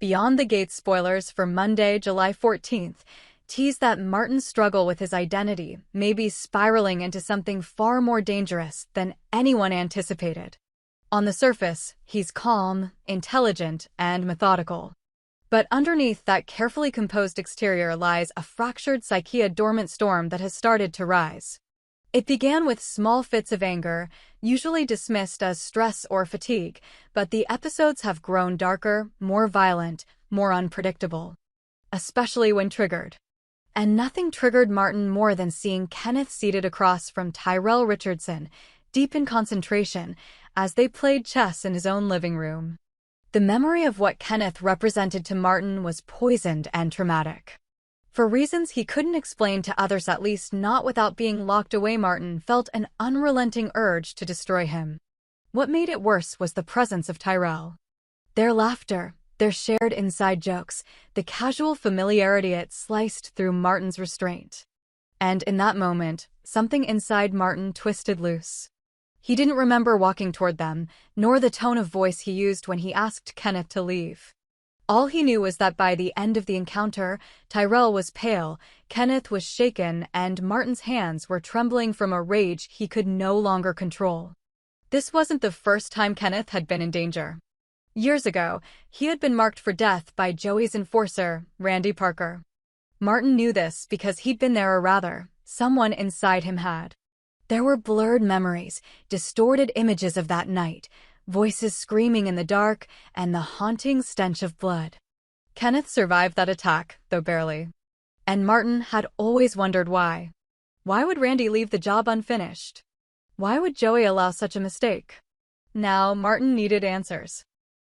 Beyond the Gates spoilers for Monday, July 14th, tease that Martin's struggle with his identity may be spiraling into something far more dangerous than anyone anticipated. On the surface, he's calm, intelligent, and methodical. But underneath that carefully composed exterior lies a fractured psyche, a dormant storm that has started to rise. It began with small fits of anger, usually dismissed as stress or fatigue, but the episodes have grown darker, more violent, more unpredictable. Especially when triggered. And nothing triggered Martin more than seeing Kenneth seated across from Tyrell Richardson, deep in concentration, as they played chess in his own living room. The memory of what Kenneth represented to Martin was poisoned and traumatic. For reasons he couldn't explain to others, at least not without being locked away, Martin felt an unrelenting urge to destroy him. What made it worse was the presence of Tyrell. Their laughter, their shared inside jokes, the casual familiarity, it sliced through Martin's restraint. And in that moment, something inside Martin twisted loose. He didn't remember walking toward them, nor the tone of voice he used when he asked Kenneth to leave. All he knew was that by the end of the encounter, Tyrell was pale, Kenneth was shaken, and Martin's hands were trembling from a rage he could no longer control. This wasn't the first time Kenneth had been in danger. Years ago, he had been marked for death by Joey's enforcer, Randy Parker. Martin knew this because he'd been there, or rather, someone inside him had. There were blurred memories, distorted images of that night, voices screaming in the dark, and the haunting stench of blood. Kenneth survived that attack, though barely. And Martin had always wondered why. Why would Randy leave the job unfinished? Why would Joey allow such a mistake? Now Martin needed answers.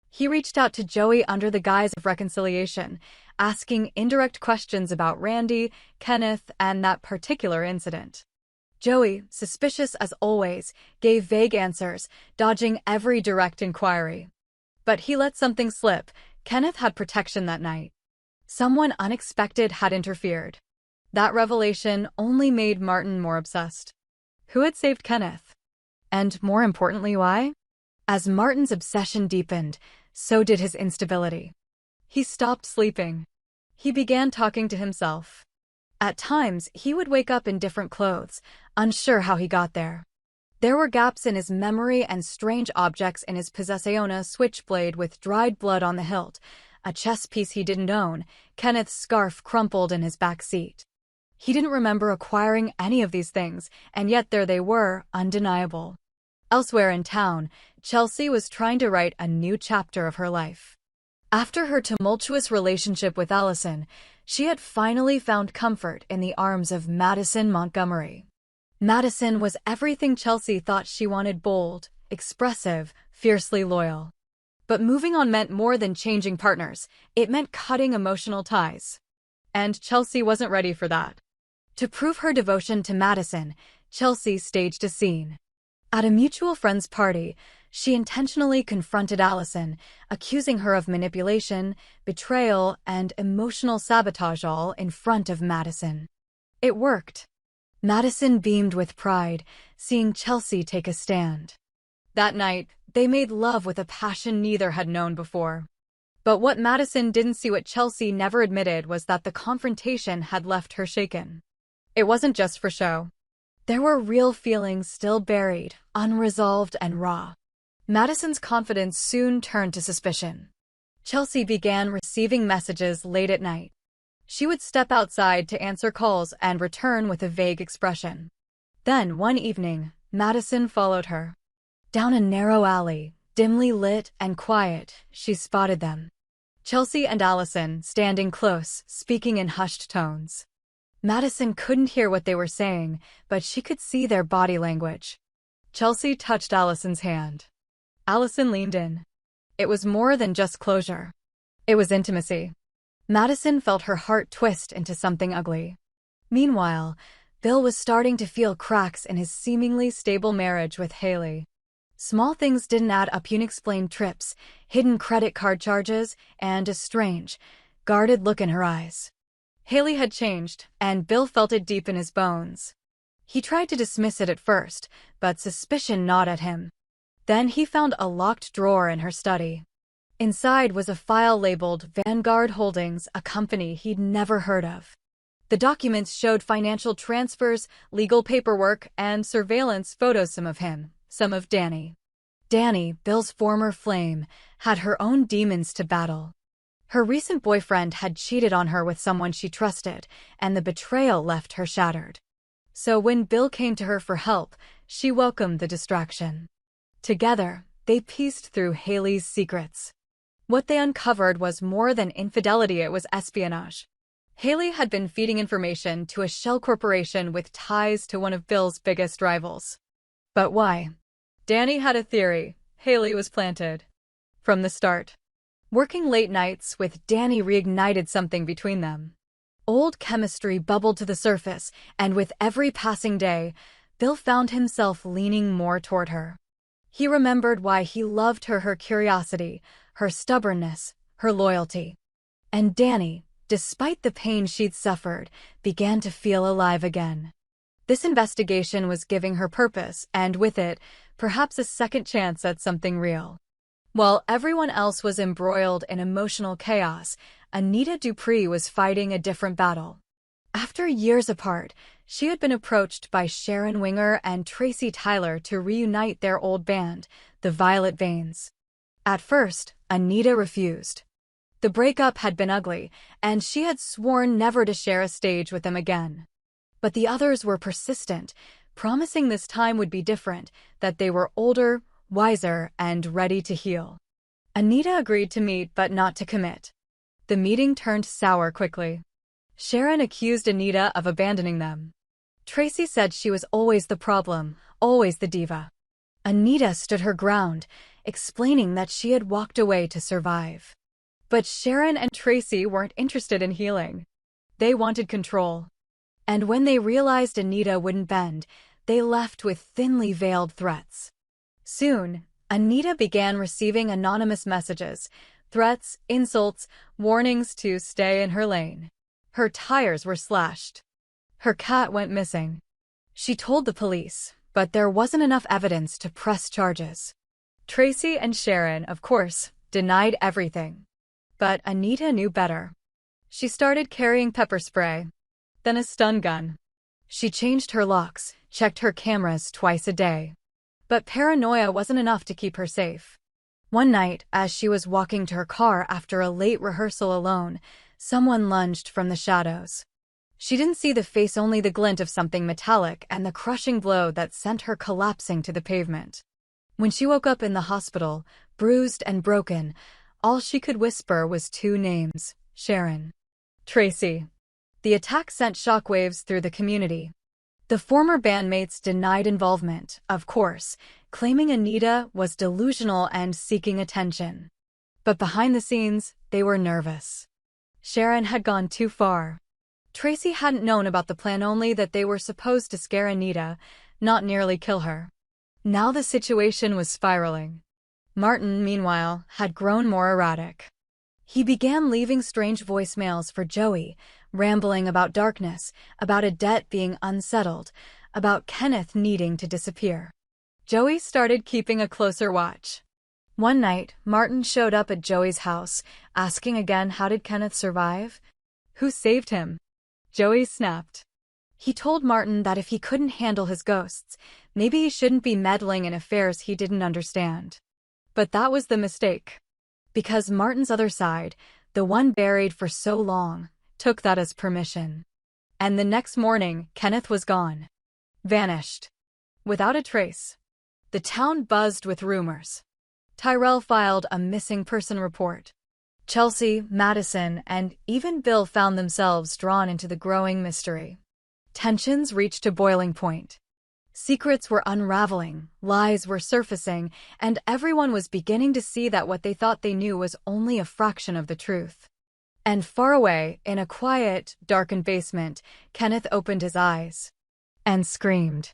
He reached out to Joey under the guise of reconciliation, asking indirect questions about Randy, Kenneth, and that particular incident. Joey, suspicious as always, gave vague answers, dodging every direct inquiry. But he let something slip. Kenneth had protection that night. Someone unexpected had interfered. That revelation only made Martin more obsessed. Who had saved Kenneth? And more importantly, why? As Martin's obsession deepened, so did his instability. He stopped sleeping. He began talking to himself. At times, he would wake up in different clothes, unsure how he got there. There were gaps in his memory and strange objects in his possession: a switchblade with dried blood on the hilt, a chess piece he didn't own, Kenneth's scarf crumpled in his back seat. He didn't remember acquiring any of these things, and yet there they were, undeniable. Elsewhere in town, Chelsea was trying to write a new chapter of her life. After her tumultuous relationship with Allison, she had finally found comfort in the arms of Madison Montgomery. Madison was everything Chelsea thought she wanted: bold, expressive, fiercely loyal. But moving on meant more than changing partners. It meant cutting emotional ties. And Chelsea wasn't ready for that. To prove her devotion to Madison, Chelsea staged a scene. At a mutual friend's party, she intentionally confronted Allison, accusing her of manipulation, betrayal, and emotional sabotage, all in front of Madison. It worked. Madison beamed with pride, seeing Chelsea take a stand. That night, they made love with a passion neither had known before. But what Madison didn't see, what Chelsea never admitted, was that the confrontation had left her shaken. It wasn't just for show. There were real feelings still buried, unresolved, and raw. Madison's confidence soon turned to suspicion. Chelsea began receiving messages late at night. She would step outside to answer calls and return with a vague expression. Then, one evening, Madison followed her. Down a narrow alley, dimly lit and quiet, she spotted them. Chelsea and Allison, standing close, speaking in hushed tones. Madison couldn't hear what they were saying, but she could see their body language. Chelsea touched Allison's hand. Allison leaned in. It was more than just closure. It was intimacy. Madison felt her heart twist into something ugly. Meanwhile, Bill was starting to feel cracks in his seemingly stable marriage with Haley. Small things didn't add up: unexplained trips, hidden credit card charges, and a strange, guarded look in her eyes. Haley had changed, and Bill felt it deep in his bones. He tried to dismiss it at first, but suspicion gnawed at him. Then he found a locked drawer in her study. Inside was a file labeled Vanguard Holdings, a company he'd never heard of. The documents showed financial transfers, legal paperwork, and surveillance photos, some of him, some of Danny. Danny, Bill's former flame, had her own demons to battle. Her recent boyfriend had cheated on her with someone she trusted, and the betrayal left her shattered. So when Bill came to her for help, she welcomed the distraction. Together, they pieced through Haley's secrets. What they uncovered was more than infidelity, it was espionage. Haley had been feeding information to a shell corporation with ties to one of Bill's biggest rivals. But why? Danny had a theory. Haley was planted. From the start. Working late nights with Danny reignited something between them. Old chemistry bubbled to the surface, and with every passing day, Bill found himself leaning more toward her. He remembered why he loved her: her curiosity, her stubbornness, her loyalty. And Danny, despite the pain she'd suffered, began to feel alive again. This investigation was giving her purpose, and with it, perhaps a second chance at something real. While everyone else was embroiled in emotional chaos, Anita Dupree was fighting a different battle. After years apart, she had been approached by Sharon Winger and Tracy Tyler to reunite their old band, the Violet Veins. At first, Anita refused. The breakup had been ugly, and she had sworn never to share a stage with them again. But the others were persistent, promising this time would be different, that they were older, wiser, and ready to heal. Anita agreed to meet but not to commit. The meeting turned sour quickly. Sharon accused Anita of abandoning them. Tracy said she was always the problem, always the diva. Anita stood her ground, explaining that she had walked away to survive. But Sharon and Tracy weren't interested in healing. They wanted control. And when they realized Anita wouldn't bend, they left with thinly veiled threats. Soon, Anita began receiving anonymous messages, threats, insults, warnings to stay in her lane. Her tires were slashed. Her cat went missing. She told the police, but there wasn't enough evidence to press charges. Tracy and Sharon, of course, denied everything. But Anita knew better. She started carrying pepper spray, then a stun gun. She changed her locks, checked her cameras twice a day. But paranoia wasn't enough to keep her safe. One night, as she was walking to her car after a late rehearsal alone, someone lunged from the shadows. She didn't see the face, only the glint of something metallic and the crushing blow that sent her collapsing to the pavement. When she woke up in the hospital, bruised and broken, all she could whisper was two names: Sharon, Tracy. The attack sent shockwaves through the community. The former bandmates denied involvement, of course, claiming Anita was delusional and seeking attention. But behind the scenes, they were nervous. Sharon had gone too far. Tracy hadn't known about the plan, only that they were supposed to scare Anita, not nearly kill her. Now the situation was spiraling. Martin, meanwhile, had grown more erratic. He began leaving strange voicemails for Joey, rambling about darkness, about a debt being unsettled, about Kenneth needing to disappear. Joey started keeping a closer watch. One night, Martin showed up at Joey's house, asking again, how did Kenneth survive? Who saved him? Joey snapped. He told Martin that if he couldn't handle his ghosts, maybe he shouldn't be meddling in affairs he didn't understand. But that was the mistake. Because Martin's other side, the one buried for so long, took that as permission. And the next morning, Kenneth was gone. Vanished. Without a trace. The town buzzed with rumors. Tyrell filed a missing person report. Chelsea, Madison, and even Bill found themselves drawn into the growing mystery. Tensions reached a boiling point. Secrets were unraveling, lies were surfacing, and everyone was beginning to see that what they thought they knew was only a fraction of the truth. And far away, in a quiet, darkened basement, Kenneth opened his eyes and screamed.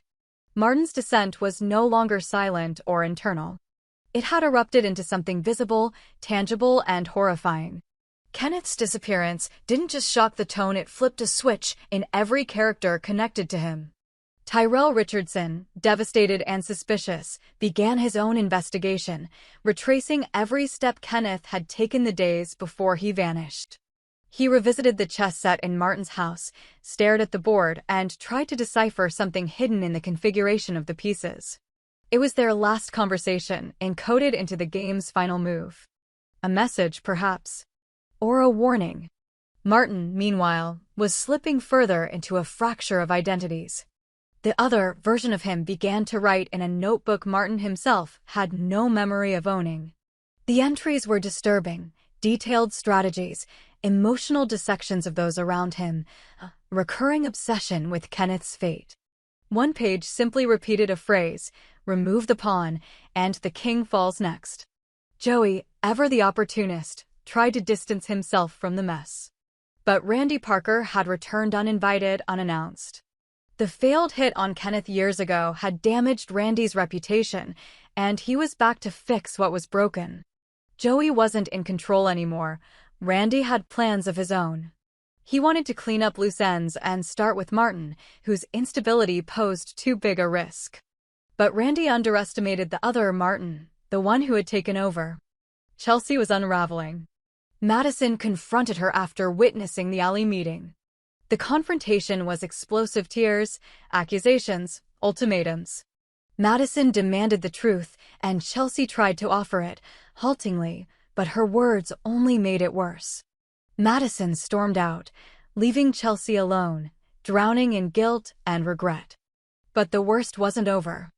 Martin's descent was no longer silent or internal. It had erupted into something visible, tangible, and horrifying. Kenneth's disappearance didn't just shock the tone, it flipped a switch in every character connected to him. Tyrell Richardson, devastated and suspicious, began his own investigation, retracing every step Kenneth had taken the days before he vanished. He revisited the chess set in Martin's house, stared at the board, and tried to decipher something hidden in the configuration of the pieces. It was their last conversation, encoded into the game's final move. A message, perhaps. Or a warning. Martin, meanwhile, was slipping further into a fracture of identities. The other version of him began to write in a notebook Martin himself had no memory of owning. The entries were disturbing, detailed strategies, emotional dissections of those around him, a recurring obsession with Kenneth's fate. One page simply repeated a phrase, "Remove the pawn, and the king falls next." Joey, ever the opportunist, tried to distance himself from the mess. But Randy Parker had returned uninvited, unannounced. The failed hit on Kenneth years ago had damaged Randy's reputation, and he was back to fix what was broken. Joey wasn't in control anymore. Randy had plans of his own. He wanted to clean up loose ends and start with Martin, whose instability posed too big a risk. But Randy underestimated the other Martin, the one who had taken over. Chelsea was unraveling. Madison confronted her after witnessing the alley meeting. The confrontation was explosive tears, accusations, ultimatums. Madison demanded the truth, and Chelsea tried to offer it, haltingly, but her words only made it worse. Madison stormed out, leaving Chelsea alone, drowning in guilt and regret. But the worst wasn't over.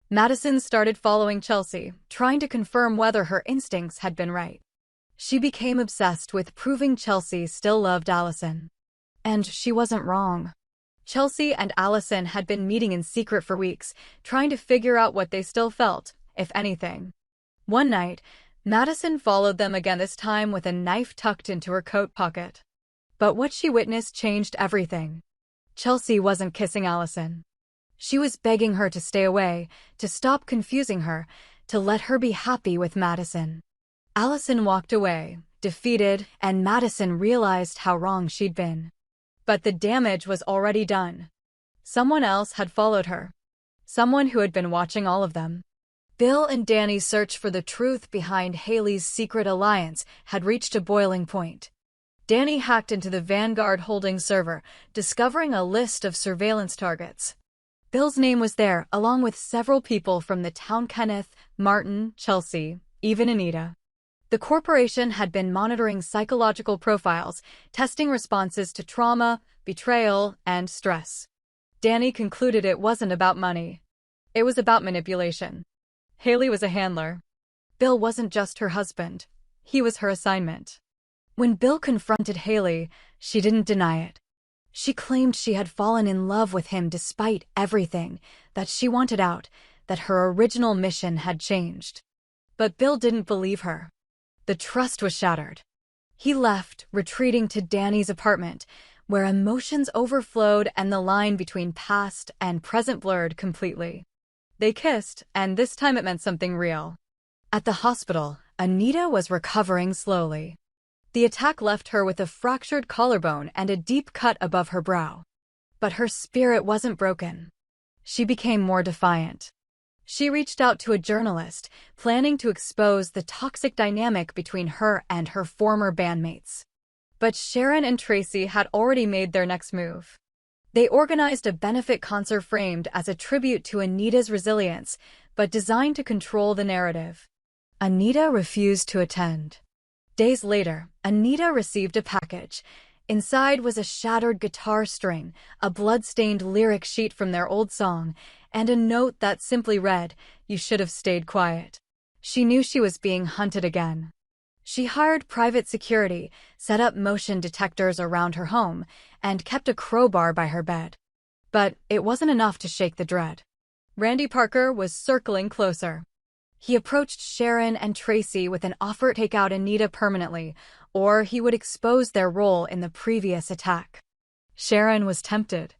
Madison started following Chelsea, trying to confirm whether her instincts had been right. She became obsessed with proving Chelsea still loved Allison. And she wasn't wrong. Chelsea and Allison had been meeting in secret for weeks, trying to figure out what they still felt, if anything. One night, Madison followed them again, this time with a knife tucked into her coat pocket. But what she witnessed changed everything. Chelsea wasn't kissing Allison. She was begging her to stay away, to stop confusing her, to let her be happy with Madison. Allison walked away, defeated, and Madison realized how wrong she'd been. But the damage was already done. Someone else had followed her. Someone who had been watching all of them. Bill and Danny's search for the truth behind Haley's secret alliance had reached a boiling point. Danny hacked into the Vanguard Holdings server, discovering a list of surveillance targets. Bill's name was there, along with several people from the town: Kenneth, Martin, Chelsea, even Anita. The corporation had been monitoring psychological profiles, testing responses to trauma, betrayal, and stress. Danny concluded it wasn't about money. It was about manipulation. Haley was a handler. Bill wasn't just her husband. He was her assignment. When Bill confronted Haley, she didn't deny it. She claimed she had fallen in love with him despite everything, that she wanted out, that her original mission had changed. But Bill didn't believe her. The trust was shattered. He left, retreating to Danny's apartment, where emotions overflowed and the line between past and present blurred completely. They kissed, and this time it meant something real. At the hospital, Anita was recovering slowly. The attack left her with a fractured collarbone and a deep cut above her brow. But her spirit wasn't broken. She became more defiant. She reached out to a journalist, planning to expose the toxic dynamic between her and her former bandmates. But Sharon and Tracy had already made their next move. They organized a benefit concert framed as a tribute to Anita's resilience, but designed to control the narrative. Anita refused to attend. Days later, Anita received a package. Inside was a shattered guitar string, a blood-stained lyric sheet from their old song, and a note that simply read, "You should have stayed quiet." She knew she was being hunted again. She hired private security, set up motion detectors around her home, and kept a crowbar by her bed. But it wasn't enough to shake the dread. Randy Parker was circling closer. He approached Sharon and Tracy with an offer to take out Anita permanently, or he would expose their role in the previous attack. Sharon was tempted.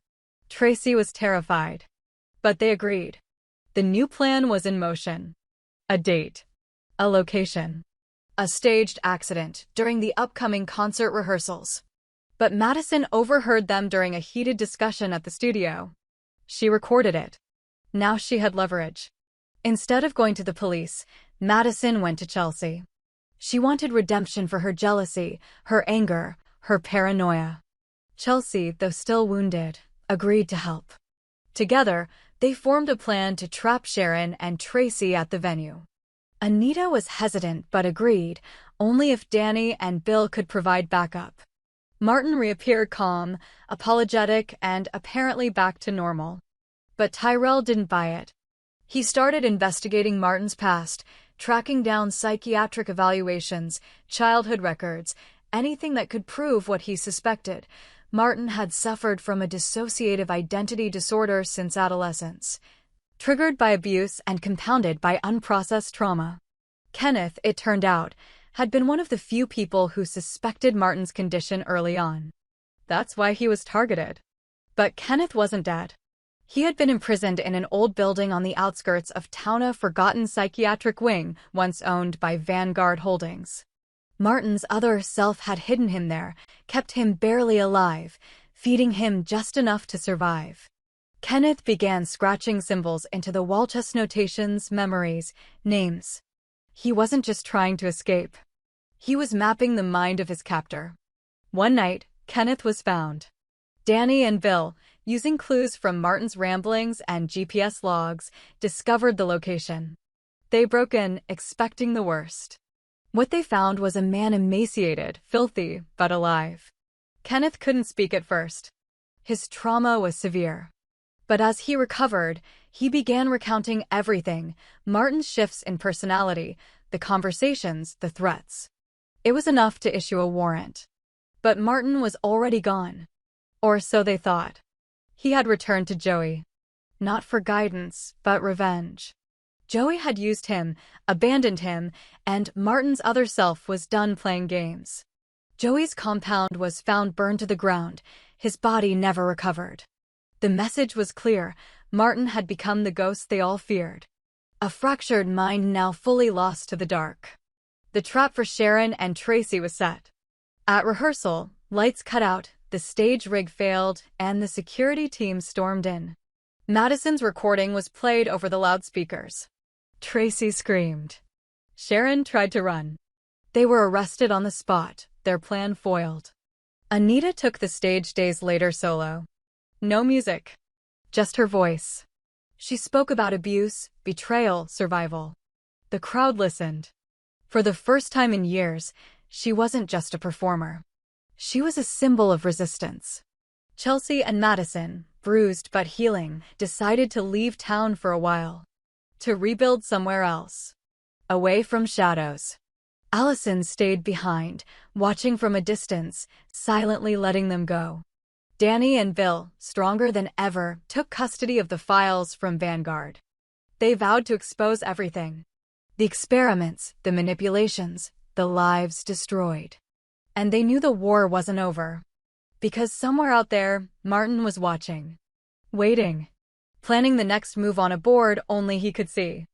Tracy was terrified. But they agreed. The new plan was in motion. A date. A location. A staged accident during the upcoming concert rehearsals. But Madison overheard them during a heated discussion at the studio. She recorded it. Now she had leverage. Instead of going to the police, Madison went to Chelsea. She wanted redemption for her jealousy, her anger, her paranoia. Chelsea, though still wounded, agreed to help. Together, they formed a plan to trap Sharon and Tracy at the venue. Anita was hesitant but agreed, only if Danny and Bill could provide backup. Martin reappeared calm, apologetic, and apparently back to normal. But Tyrell didn't buy it. He started investigating Martin's past, tracking down psychiatric evaluations, childhood records, anything that could prove what he suspected. Martin had suffered from a dissociative identity disorder since adolescence, triggered by abuse and compounded by unprocessed trauma. Kenneth, it turned out, had been one of the few people who suspected Martin's condition early on. That's why he was targeted. But Kenneth wasn't dead. He had been imprisoned in an old building on the outskirts of town, a forgotten psychiatric wing once owned by Vanguard Holdings. Martin's other self had hidden him there, kept him barely alive, feeding him just enough to survive. Kenneth began scratching symbols into the wall, chest notations, memories, names. He wasn't just trying to escape. He was mapping the mind of his captor. One night, Kenneth was found. Danny and Bill, using clues from Martin's ramblings and GPS logs, discovered the location. They broke in, expecting the worst. What they found was a man emaciated, filthy, but alive. Kenneth couldn't speak at first. His trauma was severe. But as he recovered, he began recounting everything: Martin's shifts in personality, the conversations, the threats. It was enough to issue a warrant. But Martin was already gone. Or so they thought. He had returned to Joey. Not for guidance, but revenge. Joey had used him, abandoned him, and Martin's other self was done playing games. Joey's compound was found burned to the ground, his body never recovered. The message was clear: Martin had become the ghost they all feared. A fractured mind now fully lost to the dark. The trap for Sharon and Tracy was set. At rehearsal, lights cut out, the stage rig failed, and the security team stormed in. Madison's recording was played over the loudspeakers. Tracy screamed. Sharon tried to run. They were arrested on the spot, their plan foiled. Anita took the stage days later solo. No music. Just her voice. She spoke about abuse, betrayal, survival. The crowd listened. For the first time in years, she wasn't just a performer. She was a symbol of resistance. Chelsea and Madison, bruised but healing, decided to leave town for a while. To rebuild somewhere else. Away from shadows. Allison stayed behind, watching from a distance, silently letting them go. Danny and Bill, stronger than ever, took custody of the files from Vanguard. They vowed to expose everything. The experiments, the manipulations, the lives destroyed. And they knew the war wasn't over. Because somewhere out there, Martin was watching. Waiting. Planning the next move on a board only he could see.